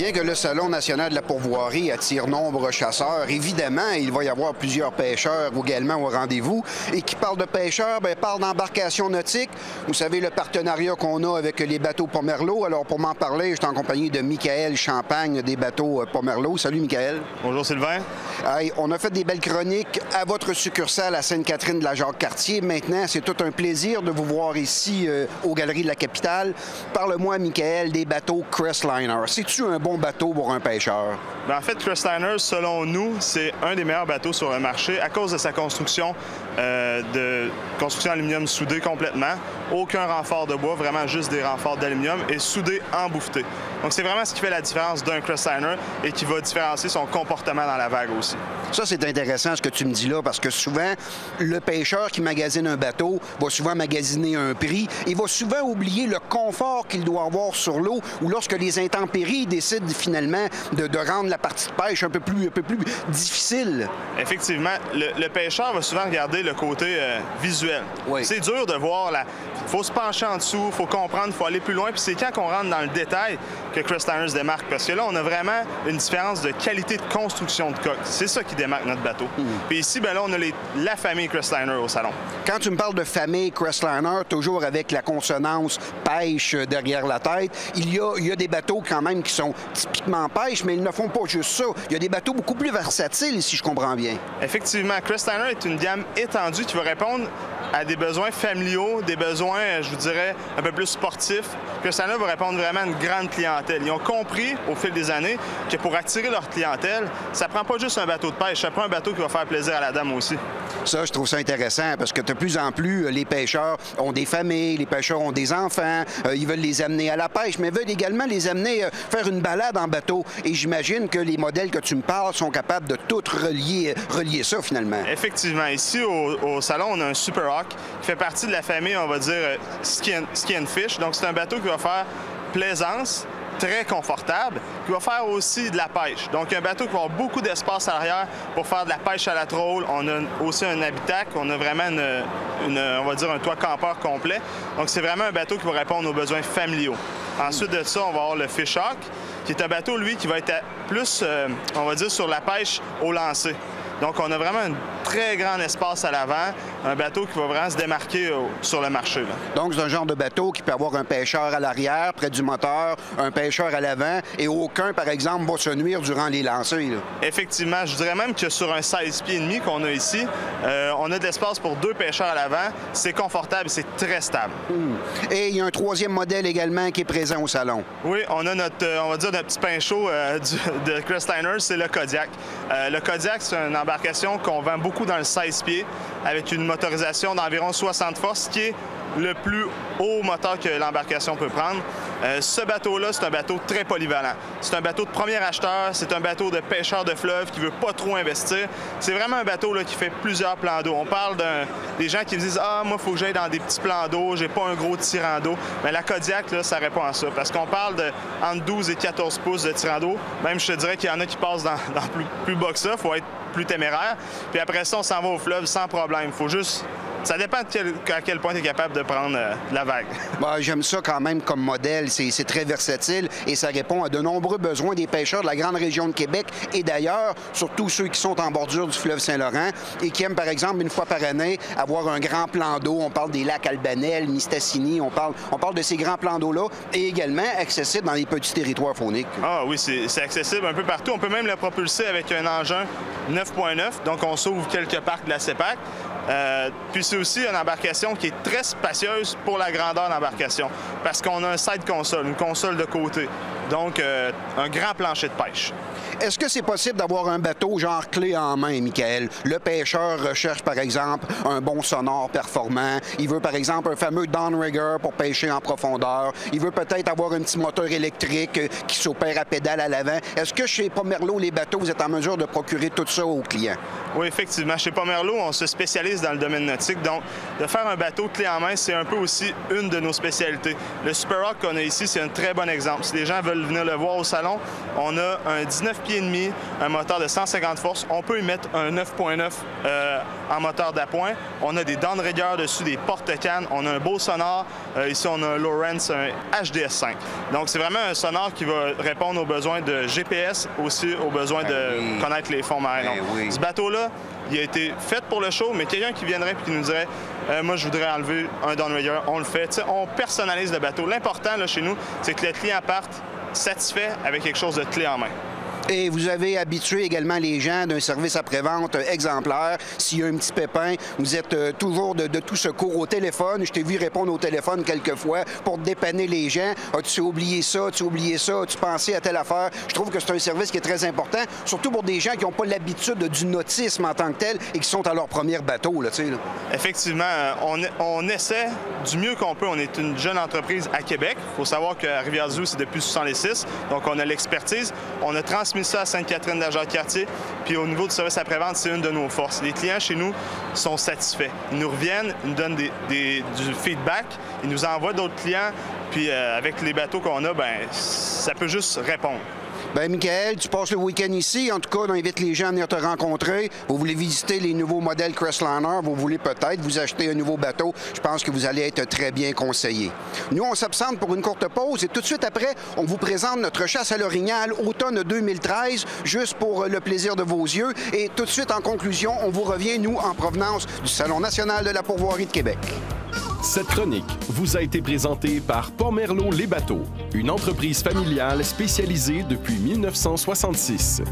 Bien que le Salon national de la pourvoirie attire nombre de chasseurs, évidemment, il va y avoir plusieurs pêcheurs également au rendez-vous. Et qui parle de pêcheurs, bien, parle d'embarcation nautique. Vous savez, le partenariat qu'on a avec les bateaux Pomerleau. Alors, pour m'en parler, je suis en compagnie de Michael Champagne des bateaux Pomerleau. Salut, Michael. Bonjour, Sylvain. Hey, on a fait des belles chroniques à votre succursale à Sainte-Catherine de la Jacques-Cartier. Maintenant, c'est tout un plaisir de vous voir ici aux Galeries de la Capitale. Parle-moi, Michael, des bateaux Crestliner. C'est-tu un bon bateau pour un pêcheur? Bien, en fait, Crestliner, selon nous, c'est un des meilleurs bateaux sur le marché à cause de sa construction aluminium soudé complètement. Aucun renfort de bois, vraiment juste des renforts d'aluminium et soudé en bouffeté. Donc, c'est vraiment ce qui fait la différence d'un Crestliner et qui va différencier son comportement dans la vague aussi. Ça, c'est intéressant ce que tu me dis là, parce que souvent, le pêcheur qui magasine un bateau va souvent magasiner un prix et va souvent oublier le confort qu'il doit avoir sur l'eau ou lorsque les intempéries décident finalement de rendre la partie de pêche un peu plus difficile. Effectivement, le pêcheur va souvent regarder le côté visuel. Oui. C'est dur de voir il faut se pencher en dessous, il faut comprendre, il faut aller plus loin. Puis c'est quand on rentre dans le détail que Crestliner se démarque. Parce que là, on a vraiment une différence de qualité de construction de coque. C'est ça qui démarque notre bateau. Puis ici, bien là, on a la famille Crestliner au salon. Quand tu me parles de famille Crestliner, toujours avec la consonance pêche derrière la tête, il y a des bateaux quand même qui sont typiquement pêche, mais ils ne font pas juste ça. Il y a des bateaux beaucoup plus versatiles, si je comprends bien. Effectivement, Crestliner est une gamme étendue qui va répondre à des besoins familiaux, des besoins, je vous dirais, un peu plus sportifs. Crestliner va répondre vraiment à une grande clientèle. Ils ont compris, au fil des années, que pour attirer leur clientèle, ça prend pas juste un bateau de pêche, ça prend un bateau qui va faire plaisir à la dame aussi. Ça, je trouve ça intéressant parce que de plus en plus, les pêcheurs ont des familles, les pêcheurs ont des enfants, ils veulent les amener à la pêche, mais veulent également les amener faire une balade en bateau. Et j'imagine que les modèles que tu me parles sont capables de tout relier ça, finalement. Effectivement. Ici, au salon, on a un Super Hawk qui fait partie de la famille, on va dire, Ski and Fish. Donc, c'est un bateau qui va faire plaisance, très confortable, qui va faire aussi de la pêche. Donc, un bateau qui va avoir beaucoup d'espace à l'arrière pour faire de la pêche à la troll. On a aussi un habitacle, on a vraiment on va dire, un toit campeur complet. Donc, c'est vraiment un bateau qui va répondre aux besoins familiaux. Ensuite de ça, on va avoir le Fish Hawk, qui est un bateau, lui, qui va être plus, on va dire, sur la pêche au lancer. Donc, on a vraiment un très grand espace à l'avant, un bateau qui va vraiment se démarquer sur le marché. Là. Donc, c'est un genre de bateau qui peut avoir un pêcheur à l'arrière, près du moteur, un pêcheur à l'avant, et aucun, par exemple, va se nuire durant les lancers. Là. Effectivement. Je dirais même que sur un 16 pieds et demi qu'on a ici, on a de l'espace pour 2 pêcheurs à l'avant. C'est confortable, c'est très stable. Et il y a un troisième modèle également qui est présent au salon. Oui, on a on va dire, notre petit pain chaud de Crestliner, c'est le Kodiak. Le Kodiak, c'est une embarcation qu'on vend beaucoup dans le 16 pieds avec une motorisation d'environ 60 forces, qui est le plus haut moteur que l'embarcation peut prendre. Ce bateau-là, c'est un bateau très polyvalent. C'est un bateau de premier acheteur, c'est un bateau de pêcheur de fleuve qui ne veut pas trop investir. C'est vraiment un bateau là, qui fait plusieurs plans d'eau. On parle des gens qui me disent « Ah, moi, il faut que j'aille dans des petits plans d'eau, j'ai pas un gros tirant d'eau. » Mais la Kodiak, là, ça répond à ça. Parce qu'on parle de entre 12 et 14 pouces de tirant d'eau. Même, je te dirais qu'il y en a qui passent dans plus bas que ça. Il faut être plus téméraire. Puis après ça, on s'en va au fleuve sans problème. Il faut juste... Ça dépend à quel point tu es capable de prendre la vague. Bah, j'aime ça quand même comme modèle. C'est très versatile et ça répond à de nombreux besoins des pêcheurs de la grande région de Québec et d'ailleurs, surtout ceux qui sont en bordure du fleuve Saint-Laurent et qui aiment, par exemple, une fois par année, avoir un grand plan d'eau. On parle des lacs Albanel, Mistassini, on parle de ces grands plans d'eau-là et également accessibles dans les petits territoires fauniques. Ah oui, c'est accessible un peu partout. On peut même le propulser avec un engin 9.9, donc on s'ouvre quelques parcs de la CEPAC. Puis c'est aussi une embarcation qui est très spacieuse pour la grandeur d'embarcation parce qu'on a un side console, une console de côté, donc un grand plancher de pêche. Est-ce que c'est possible d'avoir un bateau genre clé en main, Michael? Le pêcheur recherche, par exemple, un bon sonore performant. Il veut, par exemple, un fameux downrigger pour pêcher en profondeur. Il veut peut-être avoir un petit moteur électrique qui s'opère à pédale à l'avant. Est-ce que chez Pomerleau, les bateaux, vous êtes en mesure de procurer tout ça aux clients? Oui, effectivement. Chez Pomerleau, on se spécialise dans le domaine nautique. Donc, de faire un bateau clé en main, c'est un peu aussi une de nos spécialités. Le Super Hawk qu'on a ici, c'est un très bon exemple. Si les gens veulent venir le voir au salon, on a un 19 pieds et demi, un moteur de 150 forces. On peut y mettre un 9.9 en moteur d'appoint. On a des dents de rigueur dessus, des porte-cannes. On a un beau sonore. Ici, on a un Lowrance, un HDS5. Donc, c'est vraiment un sonore qui va répondre aux besoins de GPS, aussi aux besoins de connaître les fonds marins. Donc, ce bateau-là, il a été fait pour le show, mais quelqu'un qui viendrait et qui nous dirait moi, je voudrais enlever un downrigger, on le fait. T'sais, on personnalise le bateau. L'important là, chez nous, c'est que le client parte satisfait avec quelque chose de clé en main. Et vous avez habitué également les gens d'un service après-vente exemplaire. S'il y a un petit pépin, vous êtes toujours de tout secours au téléphone. Je t'ai vu répondre au téléphone quelques fois pour dépanner les gens. As-tu oublié ça? As-tu oublié ça? As-tu pensé à telle affaire? Je trouve que c'est un service qui est très important, surtout pour des gens qui n'ont pas l'habitude du nautisme en tant que tel et qui sont à leur premier bateau. Là. Effectivement, on essaie du mieux qu'on peut. On est une jeune entreprise à Québec. Il faut savoir qu'à Rivière-du-Loup, c'est depuis 1966. Donc, on a l'expertise. On a transmis ça à Sainte-Catherine de la Jacques-Cartier. Puis au niveau du service après-vente, c'est une de nos forces. Les clients chez nous sont satisfaits. Ils nous reviennent, ils nous donnent du feedback, ils nous envoient d'autres clients. Puis avec les bateaux qu'on a, ben ça peut juste répondre. Bien, Michael, tu passes le week-end ici. En tout cas, on invite les gens à venir te rencontrer. Vous voulez visiter les nouveaux modèles Crestliner. Vous voulez peut-être vous acheter un nouveau bateau. Je pense que vous allez être très bien conseillé. Nous, on s'absente pour une courte pause et tout de suite après, on vous présente notre chasse à l'orignal automne 2013, juste pour le plaisir de vos yeux. Et tout de suite, en conclusion, on vous revient, nous, en provenance du Salon national de la pourvoirie de Québec. Cette chronique vous a été présentée par Port-Merlot Les Bateaux, une entreprise familiale spécialisée depuis 1966.